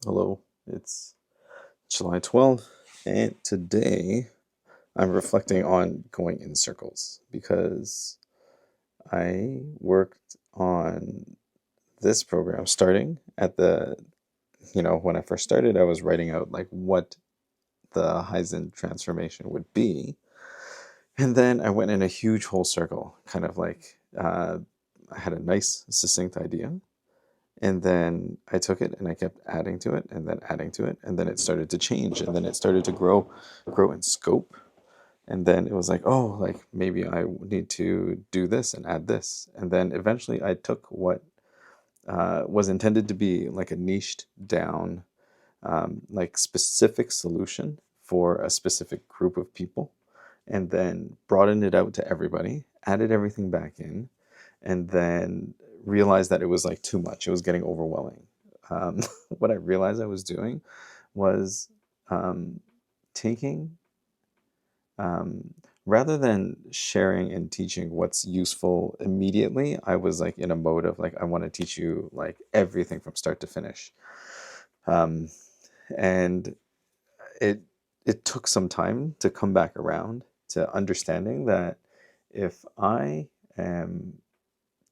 Hello, it's July 12th, and today I'm reflecting on going in circles because I worked on this program starting at when I first started, I was writing out like what the Heisen transformation would be. And then I went in a huge whole circle, kind of like I had a nice, succinct idea. And then I took it and I kept adding to it and then adding to it. And then it started to change. And then it started to grow in scope. And then it was like, oh, like maybe I need to do this and add this. And then eventually I took what was intended to be like a niched down, like specific solution for a specific group of people, and then broadened it out to everybody, added everything back in, and then realized that it was like too much. It was getting overwhelming. What I realized I was doing was taking, um, rather than sharing and teaching what's useful immediately, I was like in a mode of like, I want to teach you like everything from start to finish. Um, and it it took some time to come back around to understanding that if I am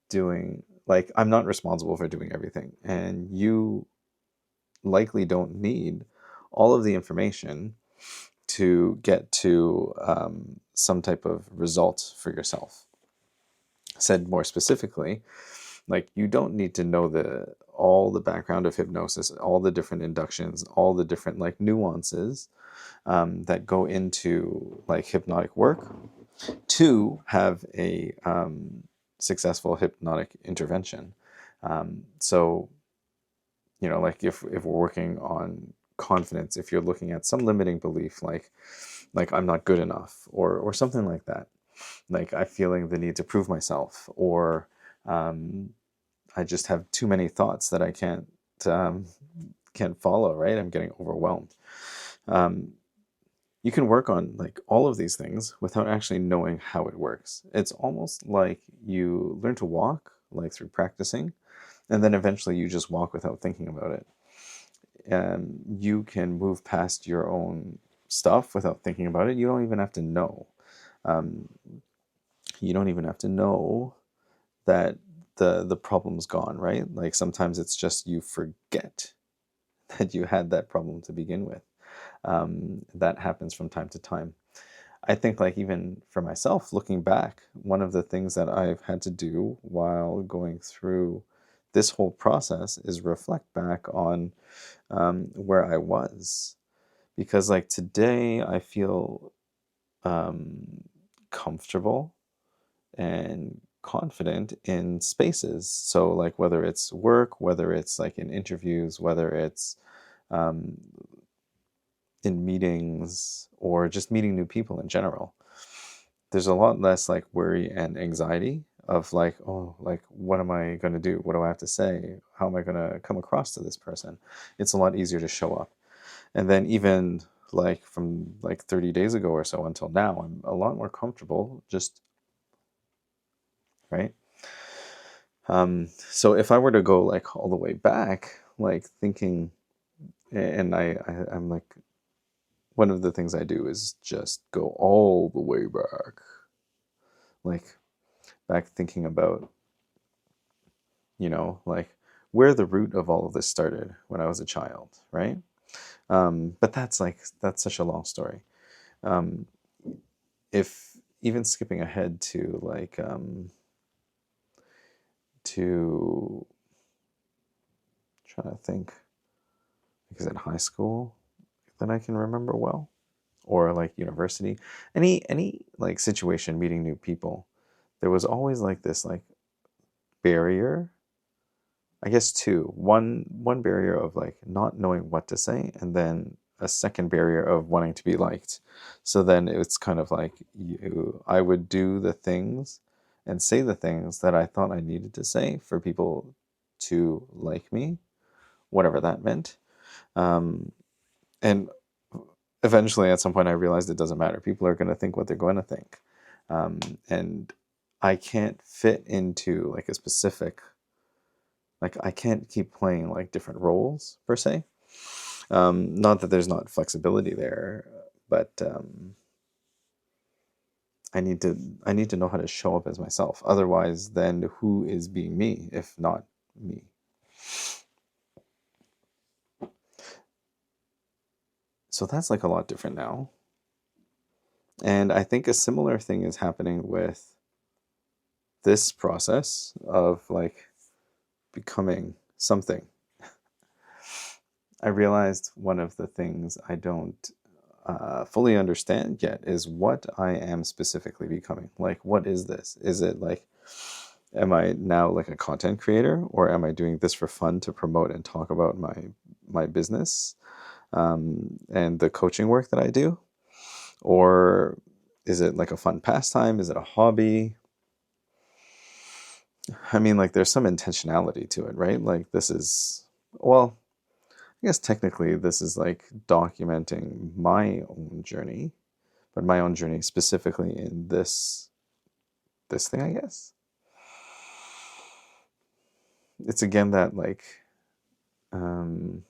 doing, like, I'm not responsible for doing everything, and you likely don't need all of the information to get to some type of result for yourself. Said more specifically, like you don't need to know the all the background of hypnosis, all the different inductions, all the different like nuances that go into like hypnotic work to have a successful hypnotic intervention. So, like if we're working on confidence, if you're looking at some limiting belief, like I'm not good enough, or something like that, like I'm feeling the need to prove myself, or um, I just have too many thoughts that I um, can't follow. Right, I'm getting overwhelmed. Um, you can work on like all of these things without actually knowing how it works. It's almost like you learn to walk like through practicing, and then eventually you just walk without thinking about it. And you can move past your own stuff without thinking about it. You don't even have to know. Um, you don't even have to know that the problem's gone, right? Like sometimes it's just you forget that you had that problem to begin with. That happens from time to time. I think, like, even for myself, looking back, one of the things that I've had to do while going through this whole process is reflect back on where I was. Because, like, today I feel um, comfortable and confident in spaces. So, like, whether it's work, whether it's like in interviews, whether it's um, in meetings, or just meeting new people in general, there's a lot less like worry and anxiety of like, oh, like what am I going to do? What do I have to say? How am I going to come across to this person? It's a lot easier to show up. And then even like from like 30 days ago or so until now, I'm a lot more comfortable just right. So if I were to go like all the way back, like thinking, and I'm like, one of the things I do is just go all the way back, like back thinking about, like where the root of all of this started when I was a child, right? But that's such a long story. Um, if even skipping ahead to like to trying to think, like, is it high school that I can remember well, or like university, any like situation meeting new people, there was always like this like barrier. I guess two. One barrier of like not knowing what to say, and then a second barrier of wanting to be liked. So then it's kind of like I would do the things and say the things that I thought I needed to say for people to like me, whatever that meant. Um, and eventually, at some point, I realized it doesn't matter. People are going to think what they're going to think, um, and I can't fit into like I can't keep playing like different roles per se. Not that there's not flexibility there, but I need to know how to show up as myself. Otherwise, then who is being me if not me? So that's like a lot different now. And I think a similar thing is happening with this process of like becoming something. I realized one of the things I don't fully understand yet is what I am specifically becoming. Like, what is this? Is it like, am I now like a content creator, or am I doing this for fun to promote and talk about my business and the coaching work that I do? Or is it like a fun pastime? Is it a hobby? I mean, like, there's some intentionality to it, right? Like, this is, well, I guess technically this is like documenting my own journey, but my own journey specifically in this thing, I guess. It's again that like um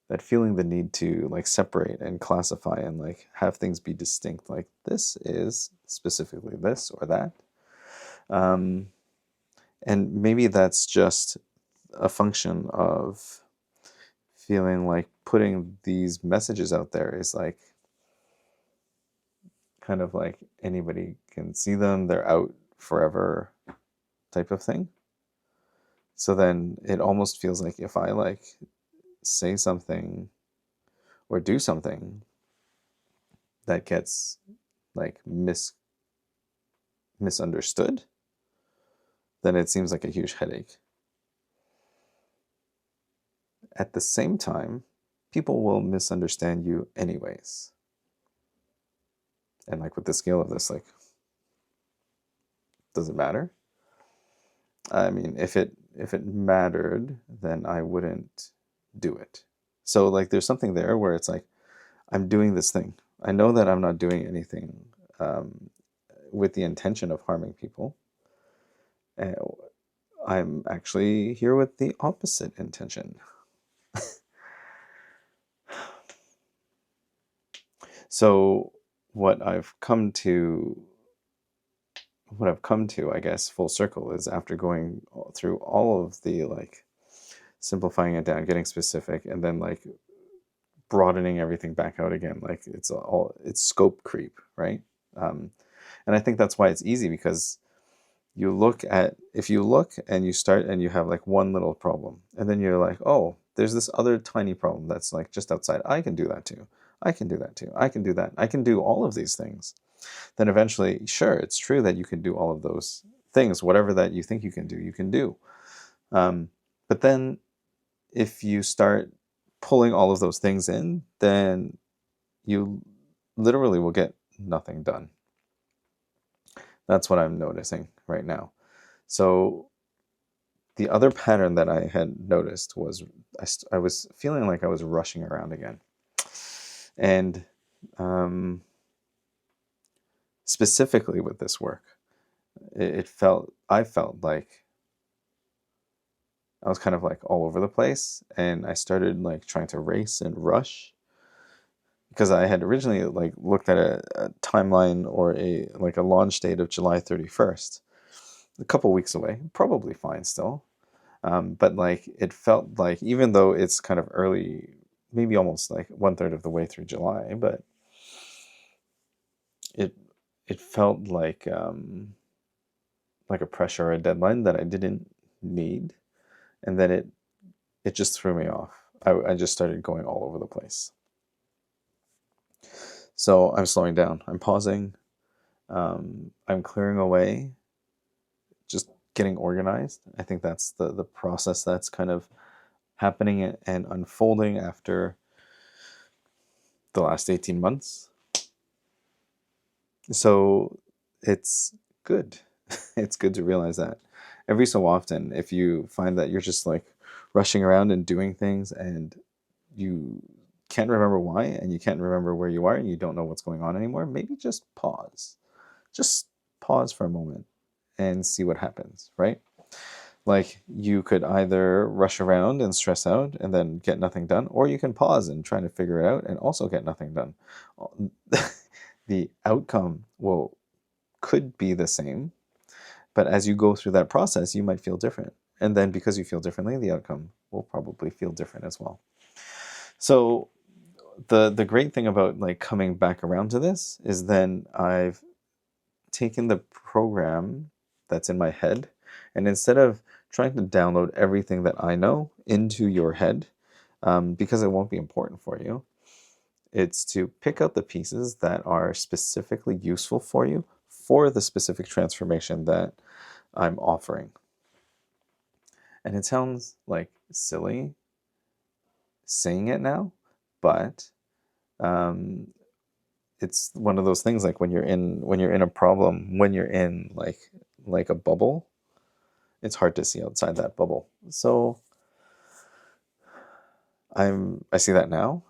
that feeling the need to like separate and classify and like have things be distinct. Like, this is specifically this or that. Um and maybe that's just a function of feeling like putting these messages out there is like kind of like anybody can see them, they're out forever type of thing. So then it almost feels like if I like say something or do something that gets like misunderstood, then it seems like a huge headache. At the same time, people will misunderstand you anyways. And like with the scale of this, like, does it matter? I mean, if it mattered, then I wouldn't do it. So like there's something there where it's like I'm doing this thing. I know that I'm not doing anything um, with the intention of harming people. Uh, I'm actually here with the opposite intention. So what I've come to I guess, full circle is after going through all of the like simplifying it down, getting specific, and then like broadening everything back out again. Like it's scope creep, right? And I think that's why it's easy, because if you look and you start and you have like one little problem, and then you're like, oh, there's this other tiny problem that's like just outside. I can do that too. I can do that too. I can do that. I can do all of these things. Then eventually, sure, it's true that you can do all of those things. Whatever that you think you can do, you can do. But then if you start pulling all of those things in, then you literally will get nothing done. That's what I'm noticing right now. So the other pattern that I had noticed was I was feeling like I was rushing around again. And specifically with this work, I felt like I was kind of like all over the place, and I started like trying to race and rush, because I had originally like looked at a timeline or a launch date of July 31st, a couple weeks away, probably fine still. But like it felt like, even though it's kind of early, maybe almost like 1/3 of the way through July, but it it felt like a pressure or a deadline that I didn't need, and then it just threw me off. I just started going all over the place. So I'm slowing down. I'm pausing. I'm clearing away, just getting organized. I think that's the process that's kind of happening and unfolding after the last 18 months. So it's good. It's good to realize that every so often, if you find that you're just like rushing around and doing things and you can't remember why, and you can't remember where you are, and you don't know what's going on anymore, maybe just pause. Just pause for a moment and see what happens, right? Like you could either rush around and stress out and then get nothing done, or you can pause and try to figure it out and also get nothing done. The outcome will could be the same, but as you go through that process, you might feel different. And then because you feel differently, the outcome will probably feel different as well. So the great thing about like coming back around to this is then I've taken the program that's in my head, and instead of trying to download everything that I know into your head, because it won't be important for you, it's to pick out the pieces that are specifically useful for you for the specific transformation that I'm offering. And it sounds like silly saying it now, but um, it's one of those things like when you're in a problem, when you're in like a bubble, it's hard to see outside that bubble. So I see that now.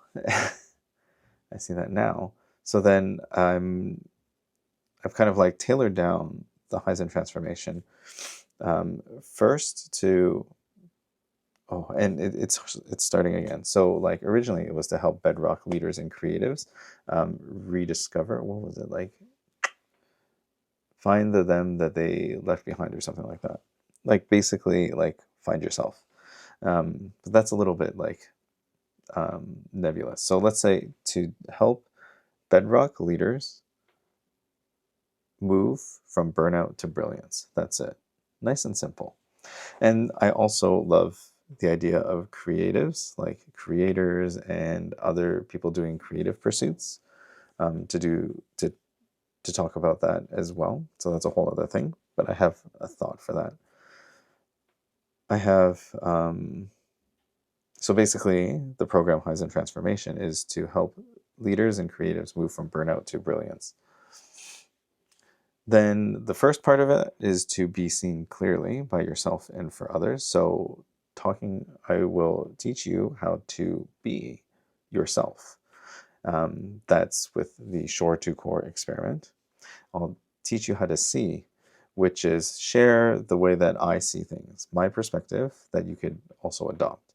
I see that now. So then I've kind of like tailored down the Kaizen transformation first to and it's starting again. So like originally it was to help bedrock leaders and creatives rediscover, what was it, like find the them that they left behind or something like that. Like basically like find yourself. But that's a little bit like nebulous. So let's say to help bedrock leaders move from burnout to brilliance. That's it. Nice and simple. And I also love the idea of creatives, like creators and other people doing creative pursuits, to talk about that as well. So that's a whole other thing. But I have a thought for that. I have so basically the program Kaizen Transformation is to help leaders and creatives move from burnout to brilliance. Then the first part of it is to be seen clearly by yourself and for others. So I will teach you how to be yourself. That's with the Shore to Core experiment. I'll teach you how to see, which is share the way that I see things, my perspective that you could also adopt.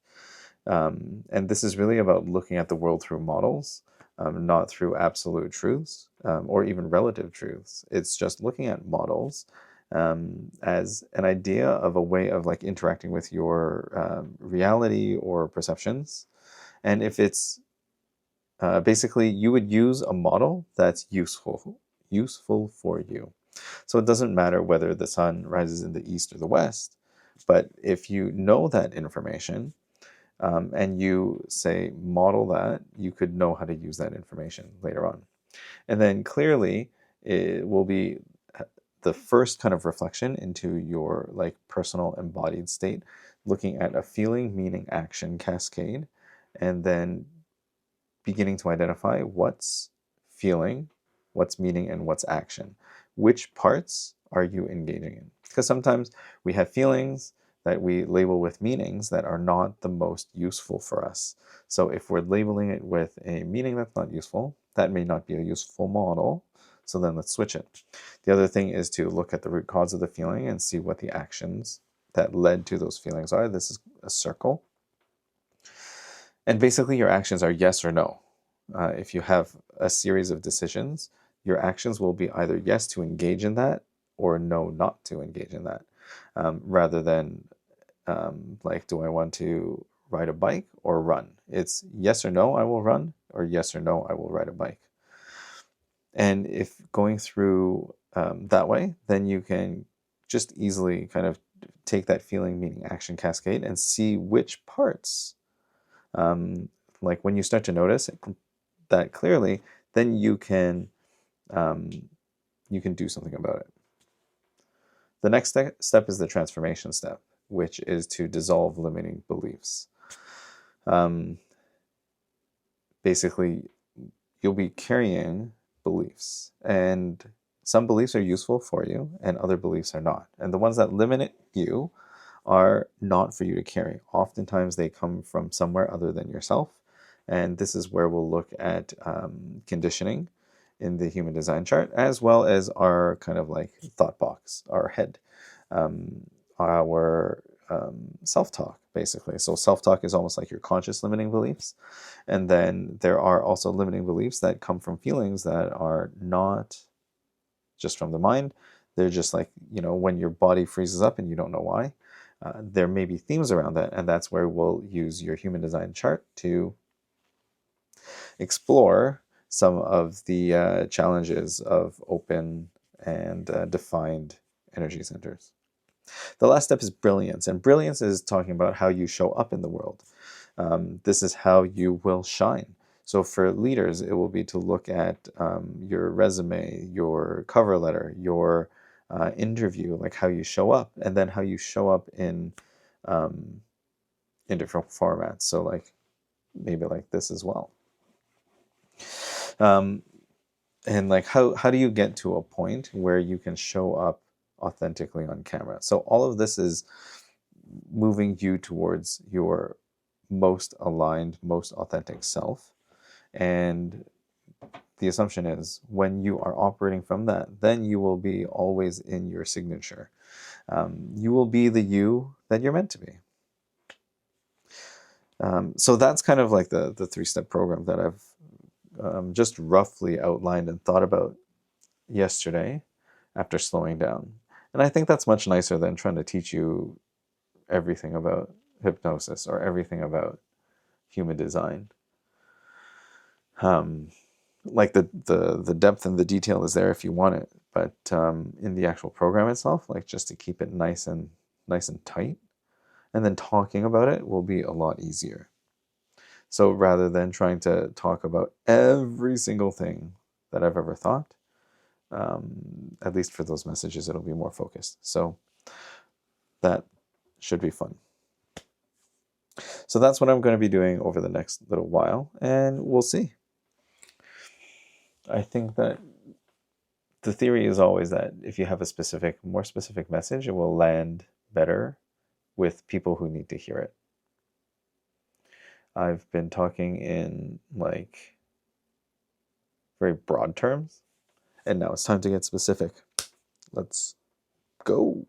And this is really about looking at the world through models, not through absolute truths or even relative truths. It's just looking at models as an idea of a way of like interacting with your reality or perceptions. And if it's basically, you would use a model that's useful for you. So it doesn't matter whether the sun rises in the east or the west, but if you know that information, and you say model that, you could know how to use that information later on. And then clearly it will be the first kind of reflection into your like personal embodied state, looking at a feeling, meaning, action cascade, and then beginning to identify what's feeling, what's meaning, and what's action. Which parts are you engaging in? Because sometimes we have feelings that we label with meanings that are not the most useful for us. So if we're labeling it with a meaning that's not useful, that may not be a useful model. So then let's switch it. The other thing is to look at the root cause of the feeling and see what the actions that led to those feelings are. This is a circle. And basically your actions are yes or no. If you have a series of decisions, your actions will be either yes to engage in that or no not to engage in that. Rather than like, do I want to ride a bike or run? It's yes or no, I will run, or yes or no, I will ride a bike. And if going through that way, then you can just easily kind of take that feeling, meaning, action cascade and see which parts, like when you start to notice that clearly, then you can do something about it. The next step is the transformation step, which is to dissolve limiting beliefs. Basically, you'll be carrying beliefs, and some beliefs are useful for you and other beliefs are not. And the ones that limit you are not for you to carry. Oftentimes they come from somewhere other than yourself. And this is where we'll look at conditioning in the human design chart, as well as our kind of like thought box, our head. our self-talk, basically. So self-talk is almost like your conscious limiting beliefs. And then there are also limiting beliefs that come from feelings that are not just from the mind. They're just like, when your body freezes up and you don't know why. There may be themes around that, and that's where we'll use your human design chart to explore some of the challenges of open and defined energy centers. The last step is brilliance, and brilliance is talking about how you show up in the world. This is how you will shine. So for leaders, it will be to look at your resume, your cover letter, your interview, like how you show up, and then how you show up in different formats. So like maybe like this as well. And like how do you get to a point where you can show up authentically on camera? So all of this is moving you towards your most aligned, most authentic self. And the assumption is when you are operating from that, then you will be always in your signature. You will be the you that you're meant to be. So that's kind of like the 3-step program that I've just roughly outlined and thought about yesterday after slowing down. And I think that's much nicer than trying to teach you everything about hypnosis or everything about human design. Like the depth and the detail is there if you want it, but in the actual program itself, like just to keep it nice and tight, and then talking about it will be a lot easier. So rather than trying to talk about every single thing that I've ever thought, at least for those messages, it'll be more focused. So that should be fun. So that's what I'm going to be doing over the next little while, and we'll see. I think that the theory is always that if you have a more specific message, it will land better with people who need to hear it. I've been talking in like very broad terms, and now it's time to get specific. Let's go.